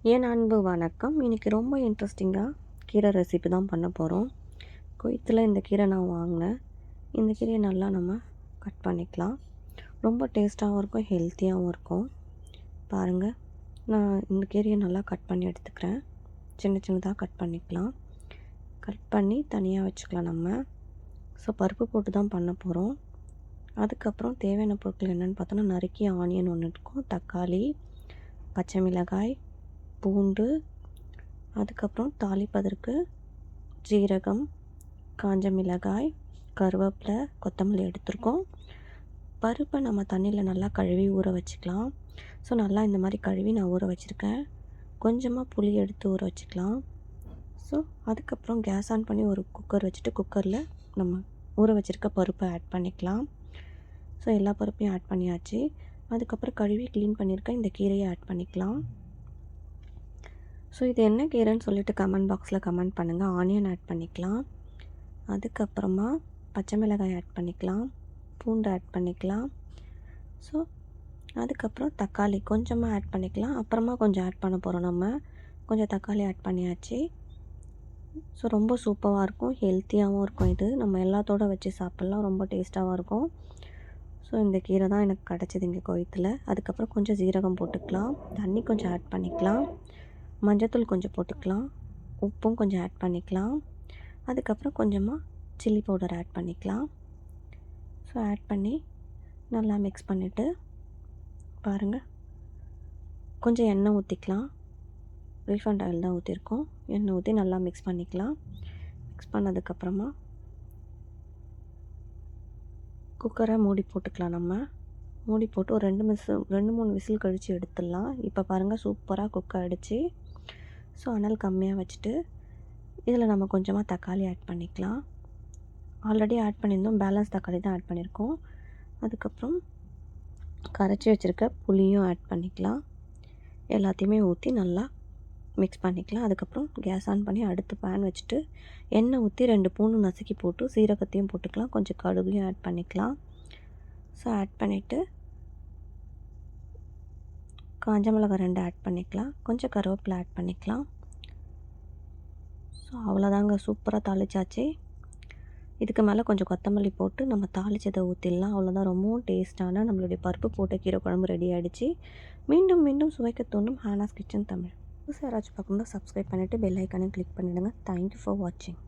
என் அன்பு வணக்கம். இன்றைக்கி ரொம்ப இன்ட்ரெஸ்டிங்காக கீரை ரெசிபி தான் பண்ண போகிறோம். குவைத்தில் இந்த கீரை நான் வாங்கினேன். இந்த கீரையை நல்லா நம்ம கட் பண்ணிக்கலாம். ரொம்ப டேஸ்ட்டாகவும் இருக்கும், ஹெல்த்தியாகவும் இருக்கும். பாருங்கள், நான் இந்த கீரையை நல்லா கட் பண்ணி எடுத்துக்கிறேன். சின்ன சின்னதாக கட் பண்ணிக்கலாம். கட் பண்ணி தனியாக வச்சுக்கலாம் நம்ம. ஸோ பருப்பு போட்டு தான் பண்ண போகிறோம். அதுக்கப்புறம் தேவையான பொருட்கள் என்னென்னு பார்த்தோன்னா, நறுக்கிய ஆனியன் ஒன்று இருக்கும், தக்காளி, பச்சை மிளகாய், பூண்டு, அதுக்கப்புறம் தாளிப்பதற்கு ஜீரகம், காஞ்ச மிளகாய், கருவேப்பிலை, கொத்தமல்லி எடுத்துருக்கோம். பருப்பை நம்ம தண்ணியில் நல்லா கழுவி ஊற வச்சுக்கலாம். ஸோ நல்லா இந்த மாதிரி கழுவி நான் ஊற வச்சுருக்கேன். கொஞ்சமாக புளி எடுத்து ஊற வச்சுக்கலாம். ஸோ அதுக்கப்புறம் கேஸ் ஆன் பண்ணி ஒரு குக்கர் வச்சுட்டு குக்கரில் நம்ம ஊற வச்சுருக்க பருப்பை ஆட் பண்ணிக்கலாம். ஸோ எல்லா பருப்பையும் ஆட் பண்ணியாச்சு. அதுக்கப்புறம் கழுவி க்ளீன் பண்ணியிருக்கேன் இந்த கீரையை ஆட் பண்ணிக்கலாம். ஸோ இது என்ன கீரைன்னு சொல்லிட்டு கமெண்ட் பாக்ஸில் கமெண்ட் பண்ணுங்கள். ஆனியன் ஆட் பண்ணிக்கலாம். அதுக்கப்புறமா பச்சை மிளகாய் ஆட் பண்ணிக்கலாம், பூண்டு ஆட் பண்ணிக்கலாம். ஸோ அதுக்கப்புறம் தக்காளி கொஞ்சமாக ஆட் பண்ணிக்கலாம். அப்புறமா கொஞ்சம் ஆட் பண்ண போகிறோம் நம்ம. கொஞ்சம் தக்காளி ஆட் பண்ணியாச்சு. ஸோ ரொம்ப சூப்பராக இருக்கும், ஹெல்த்தியாகவும் இருக்கும். இது நம்ம எல்லாத்தோடு வச்சு சாப்பிட்லாம், ரொம்ப டேஸ்ட்டாகவும் இருக்கும். ஸோ இந்த கீரை தான் எனக்கு கிடச்சிது இங்கே குவைத்தில். அதுக்கப்புறம் கொஞ்சம் ஜீரகம் போட்டுக்கலாம், தண்ணி கொஞ்சம் ஆட் பண்ணிக்கலாம், மஞ்சத்தூள் கொஞ்சம் போட்டுக்கலாம், உப்பும் கொஞ்சம் ஆட் பண்ணிக்கலாம். அதுக்கப்புறம் கொஞ்சமாக சில்லி பவுடர் ஆட் பண்ணிக்கலாம். ஸோ ஆட் பண்ணி நல்லா மிக்ஸ் பண்ணிவிட்டு பாருங்கள், கொஞ்சம் எண்ணெய் ஊற்றிக்கலாம். ரீஃபண்ட் ஆயில் தான் ஊற்றிருக்கோம். எண்ணெய் ஊற்றி நல்லா மிக்ஸ் பண்ணிக்கலாம். மிக்ஸ் பண்ணதுக்கப்புறமா குக்கரை மூடி போட்டுக்கலாம். நம்ம மூடி போட்டு ஒரு 2-3 விசில் கழித்து எடுத்துடலாம். இப்போ பாருங்கள், சூப்பராக குக் ஆகிடுச்சு. ஸோ அனல் கம்மியாக வச்சுட்டு இதில் நம்ம கொஞ்சமாக தக்காளி ஆட் பண்ணிக்கலாம். ஆல்ரெடி ஆட் பண்ணியிருந்தோம், பேலன்ஸ் தக்காளி தான் ஆட் பண்ணியிருக்கோம். அதுக்கப்புறம் கரைச்சி வச்சுருக்க புளியும் ஆட் பண்ணிக்கலாம். எல்லாத்தையுமே ஊற்றி நல்லா மிக்ஸ் பண்ணிக்கலாம். அதுக்கப்புறம் கேஸ் ஆன் பண்ணி அடுத்து பேன் வச்சுட்டு எண்ணெய் ஊற்றி 2 பூண்டு நசுக்கி போட்டு சீரகத்தையும் போட்டுக்கலாம், கொஞ்சம் கடுகையும் ஆட் பண்ணிக்கலாம். ஸோ ஆட் பண்ணிவிட்டு காஞ்ச மிளகாய் 2 ஆட் பண்ணிக்கலாம், கொஞ்சம் கருவேப்பிலை ஆட் பண்ணிக்கலாம். ஸோ அவ்வளோதாங்க, சூப்பராக தாளிச்சாச்சு. இதுக்கு மேலே கொஞ்சம் கொத்தமல்லி போட்டு நம்ம தாளிச்சதை ஊற்றிடலாம். அவ்வளோதான், ரொம்பவும் டேஸ்ட்டான நம்மளுடைய பருப்பு போட்ட கீரை குழம்பு ரெடி ஆகிடுச்சு. மீண்டும் மீண்டும் சுவைக்க தோணும் ஹானாஸ் கிச்சன் தமிழ். புதுசாக யாராச்சும் பார்க்கும்போது சப்ஸ்கிரைப் பண்ணிவிட்டு பெல் ஐக்கானையும் கிளிக் பண்ணிவிடுங்க. தேங்க்யூ ஃபார் வாட்சிங்.